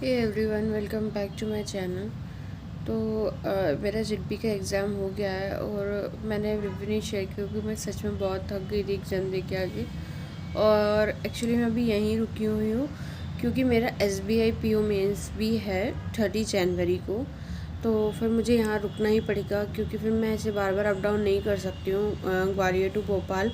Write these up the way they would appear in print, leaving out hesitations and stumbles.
Hey everyone, welcome back to my channel. तो मेरा जिडपी का एग्ज़ाम हो गया है और मैंने रिव्यू नहीं शेयर किया क्योंकि मैं सच में बहुत थक गई थी एग्ज़ाम दे के आगे। और एक्चुअली मैं अभी यहीं रुकी हुई हूँ क्योंकि मेरा SBI PO मेंस भी है 30 जनवरी को। तो फिर मुझे यहाँ रुकना ही पड़ेगा क्योंकि फिर मैं ऐसे बार बार अप डाउन नहीं कर सकती हूँ ग्वालियर टू भोपाल।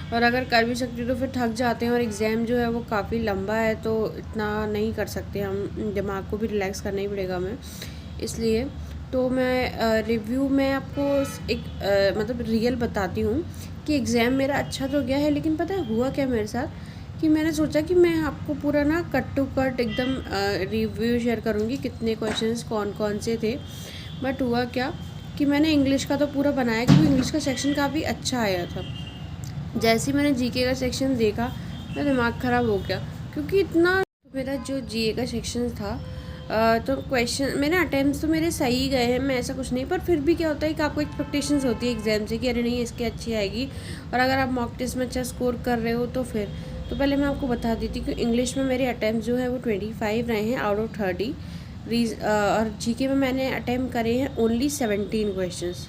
और अगर कर भी सकती हूँ तो फिर थक जाते हैं और एग्ज़ाम जो है वो काफ़ी लंबा है, तो इतना नहीं कर सकते हम, दिमाग को भी रिलैक्स करना ही पड़ेगा हमें। इसलिए तो मैं रिव्यू में आपको एक मतलब रियल बताती हूँ कि एग्ज़ाम मेरा अच्छा तो गया है, लेकिन पता है हुआ क्या मेरे साथ कि मैंने सोचा कि मैं आपको पूरा ना कट टू कट एकदम रिव्यू शेयर करूँगी कितने क्वेश्चंस कौन कौन से थे। बट हुआ क्या कि मैंने इंग्लिश का तो पूरा बनाया क्योंकि इंग्लिश का सेक्शन काफ़ी अच्छा आया था। जैसे ही मैंने जीके का सेक्शन देखा मेरा दिमाग ख़राब हो गया क्योंकि इतना मेरा जो जीके का सेक्शन था तो क्वेश्चन मेरे अटेम्प्ट्स तो मेरे सही गए हैं, मैं ऐसा कुछ नहीं, पर फिर भी क्या होता है कि आपको एक्सपेक्टेशंस होती है एग्ज़ाम से कि अरे नहीं इसके अच्छी आएगी। और अगर आप मॉक टेस्ट में अच्छा स्कोर कर रहे हो तो फिर तो पहले मैं आपको बता देती कि इंग्लिश में मेरे अटेम्प्ट जो है वो 25 रहे हैं आउट ऑफ 30। और जीके में मैंने अटैम्प्ट करे हैं ओनली 17 क्वेश्चंस।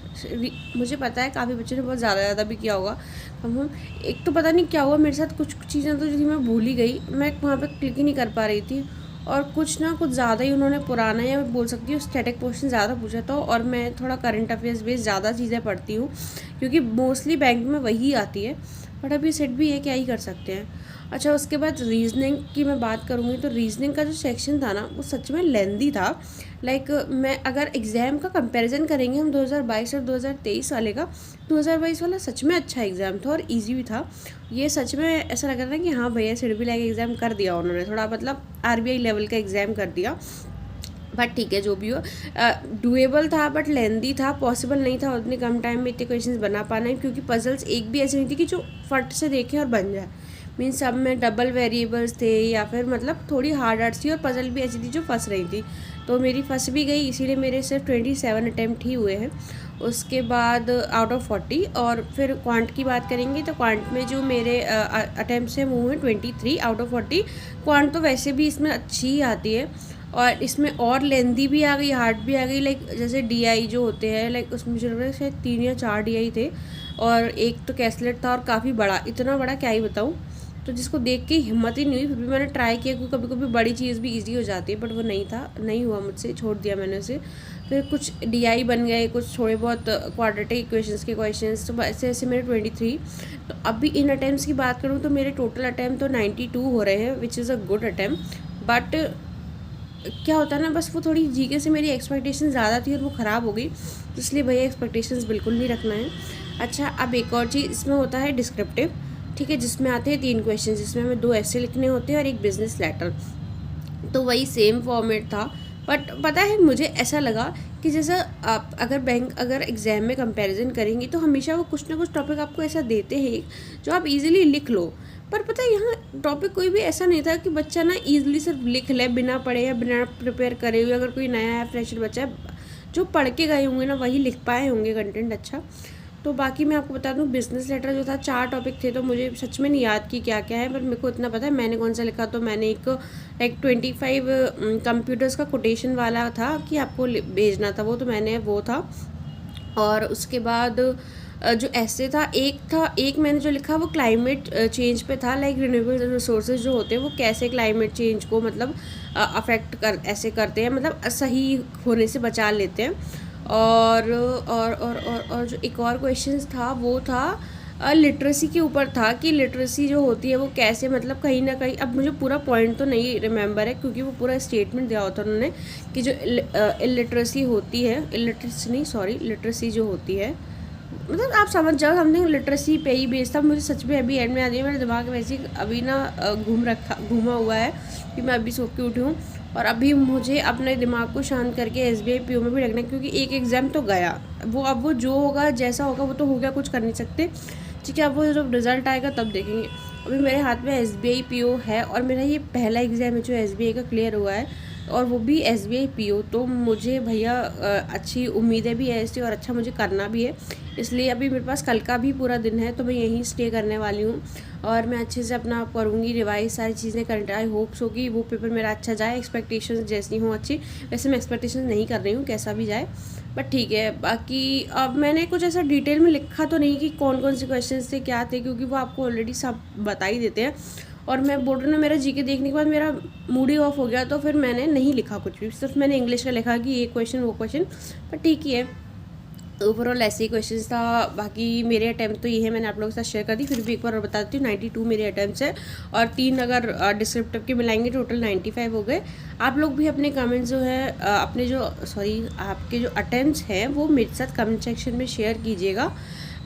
मुझे पता है काफ़ी बच्चों ने बहुत ज़्यादा भी किया होगा। हम एक तो पता नहीं क्या हुआ मेरे साथ, कुछ चीज़ें तो जो थी मैं भूल ही गई, मैं वहाँ पे क्लिक ही नहीं कर पा रही थी। और कुछ ज़्यादा ही उन्होंने पुराना या बोल सकती हूँ स्टैटिक क्वेश्चन ज़्यादा पूछा था। और मैं थोड़ा करंट अफेयर्स बेस्ड ज़्यादा चीज़ें पढ़ती हूँ क्योंकि मोस्टली बैंक में वही आती है। बट अभी सेट भी है, क्या ही कर सकते हैं। अच्छा, उसके बाद रीजनिंग की मैं बात करूँगी तो रीजनिंग का जो सेक्शन था ना वो सच में लेंदी था। लाइक मैं अगर एग्ज़ाम का कंपैरिजन करेंगे हम 2022 और 2023 वाले का, 2022 वाला सच में अच्छा एग्ज़ाम था और इजी भी था। ये सच में ऐसा लग रहा था कि हाँ भैया सिडबी लाइक एग्ज़ाम कर दिया उन्होंने, थोड़ा मतलब RBI लेवल का एग्ज़ाम कर दिया। बट ठीक है जो भी हो, डुएबल था बट लेंदी था, पॉसिबल नहीं था उतने कम टाइम में इतने क्वेश्चंस बना पाना, क्योंकि पजल्स एक भी ऐसी नहीं थी कि जो फट से देखें और बन जाए। मीन्स सब में डबल वेरिएबल्स थे या फिर मतलब थोड़ी हार्ड हार्ड थी, और पजल भी ऐसी थी जो फंस रही थी। तो मेरी फंस भी गई, इसीलिए मेरे सिर्फ 27 अटैम्प्ट ही हुए हैं उसके बाद आउट ऑफ 40। और फिर क्वांट की बात करेंगे तो क्वांट में जो मेरे अटैम्प्ट हैं वो हैं 23 आउट ऑफ 40। क्वांट तो वैसे भी इसमें अच्छी ही आती है और इसमें और लेंदी भी आ गई, हार्ड भी आ गई। लाइक जैसे DI जो होते हैं, लाइक उसमें मुझे लग रहा है शायद 3 या 4 DI थे और एक तो कैसलेट था और काफ़ी बड़ा, इतना बड़ा क्या ही बताऊँ। तो जिसको देख के हिम्मत ही नहीं हुई, फिर भी मैंने ट्राई किया क्योंकि कभी कभी बड़ी चीज़ भी ईजी हो जाती है, बट वो नहीं था, नहीं हुआ मुझसे, छोड़ दिया मैंने उसे। फिर कुछ DI बन गए, कुछ थोड़े बहुत क्वाड्रेटिक इक्वेशंस के क्वेश्चंस, तो ऐसे ऐसे मेरे 23। तो अभी इन अटैम्प्ट्स की बात करूँ तो मेरे टोटल अटैम्प्ट तो 92 हो रहे हैं, which is a good attempt. But क्या होता है ना, बस वो थोड़ी जीके से मेरी एक्सपेक्टेशन ज़्यादा थी और वो ख़राब हो गई, तो इसलिए भैया एक्सपेक्टेशंस बिल्कुल नहीं रखना है। अच्छा, अब एक और चीज़ इसमें होता है डिस्क्रिप्टिव, ठीक है, जिसमें आते हैं 3 क्वेश्चन, जिसमें हमें 2 ऐसे लिखने होते हैं और एक बिजनेस लेटर। तो वही सेम फॉर्मेट था। बट पता है मुझे ऐसा लगा कि जैसा आप अगर एग्ज़ाम में कंपैरिजन करेंगे तो हमेशा वो कुछ ना कुछ टॉपिक आपको ऐसा देते हैं जो आप इजीली लिख लो। पर पता है यहाँ टॉपिक कोई भी ऐसा नहीं था कि बच्चा ना इजीली सिर्फ लिख ले बिना पढ़े या बिना प्रिपेयर करे हुए। अगर कोई नया है, फ्रेशर बच्चा है, जो पढ़ के गए होंगे ना वही लिख पाए होंगे कंटेंट अच्छा। तो बाकी मैं आपको बता दूँ, बिजनेस लेटर जो था 4 टॉपिक थे, तो मुझे सच में नहीं याद कि क्या क्या है, पर मेरे को इतना पता है मैंने कौन सा लिखा। तो मैंने एक लाइक 25 कंप्यूटर्स का कोटेशन वाला था कि आपको भेजना था वो, तो मैंने वो था। और उसके बाद जो ऐसे था एक मैंने जो लिखा वो क्लाइमेट चेंज पे था। लाइक रिन्यूएबल रिसोर्सेज जो होते हैं वो कैसे क्लाइमेट चेंज को मतलब अफेक्ट कर ऐसे करते हैं, मतलब सही होने से बचा लेते हैं। और जो एक और क्वेश्चन था वो था लिटरेसी के ऊपर था कि लिटरेसी जो होती है वो कैसे, मतलब कहीं ना कहीं, अब मुझे पूरा पॉइंट तो नहीं रिमेंबर है क्योंकि वो पूरा स्टेटमेंट दिया होता उन्होंने कि जो इलिटरेसी होती है, इलिटरेसी नहीं सॉरी लिटरेसी जो होती है, मतलब आप समझ जाओ, समथिंग लिटरेसी पे ही बेस्ड था। मुझे सच में अभी एंड में आ जाए, मेरे दिमाग वैसे ही अभी ना घूमा हुआ है कि मैं अभी सो के उठी हूँ। और अभी मुझे अपने दिमाग को शांत करके SBI PO में भी रखना है क्योंकि एक एग्ज़ाम तो गया, वो अब वो जो होगा जैसा होगा वो तो हो गया, कुछ कर नहीं सकते, ठीक है। अब वो जब रिज़ल्ट आएगा तब देखेंगे। अभी मेरे हाथ में SBI PO है और मेरा ये पहला एग्ज़ाम है जो SBI का क्लियर हुआ है, और वो भी SBI PO। तो मुझे भैया अच्छी उम्मीदें भी है इससे और अच्छा मुझे करना भी है। इसलिए अभी मेरे पास कल का भी पूरा दिन है, तो मैं यहीं स्टे करने वाली हूँ और मैं अच्छे से अपना करूँगी रिवाइज सारी चीज़ें करंट। आई होप्स होगी वो पेपर मेरा अच्छा जाए, एक्सपेक्टेशंस जैसी हों अच्छी। वैसे मैं एक्सपेक्टेशंस नहीं कर रही हूँ कैसा भी जाए, बट ठीक है। बाकी अब मैंने कुछ ऐसा डिटेल में लिखा तो नहीं कि कौन कौन से क्वेश्चन थे क्या थे, क्योंकि वो आपको ऑलरेडी सब बता ही देते हैं। और मैं बोल रही हूँ, मेरा जीके देखने के बाद मेरा मूड ही ऑफ हो गया, तो फिर मैंने नहीं लिखा कुछ भी, सिर्फ मैंने इंग्लिश का लिखा कि ये क्वेश्चन वो क्वेश्चन, पर ठीक ही है। ओवरऑल ऐसे ही क्वेश्चन था। बाकी मेरे अटैम्प्ट तो ये है, मैंने आप लोगों के साथ शेयर कर दी, फिर भी एक बार और बता देती हूँ। 92 मेरे अटैम्प्ट्स है और 3 अगर डिस्क्रिप्टिव के मिलाएंगे टोटल 95 हो गए। आप लोग भी अपने कमेंट्स जो है अपने जो आपके जो अटैम्प्ट्स हैं वो मेरे साथ कमेंट सेक्शन में शेयर कीजिएगा।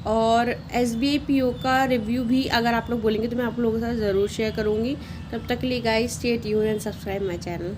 और SBI PO का रिव्यू भी अगर आप लोग बोलेंगे तो मैं आप लोगों के साथ ज़रूर शेयर करूँगी। तब तक के लिए guys stay tuned and subscribe my channel.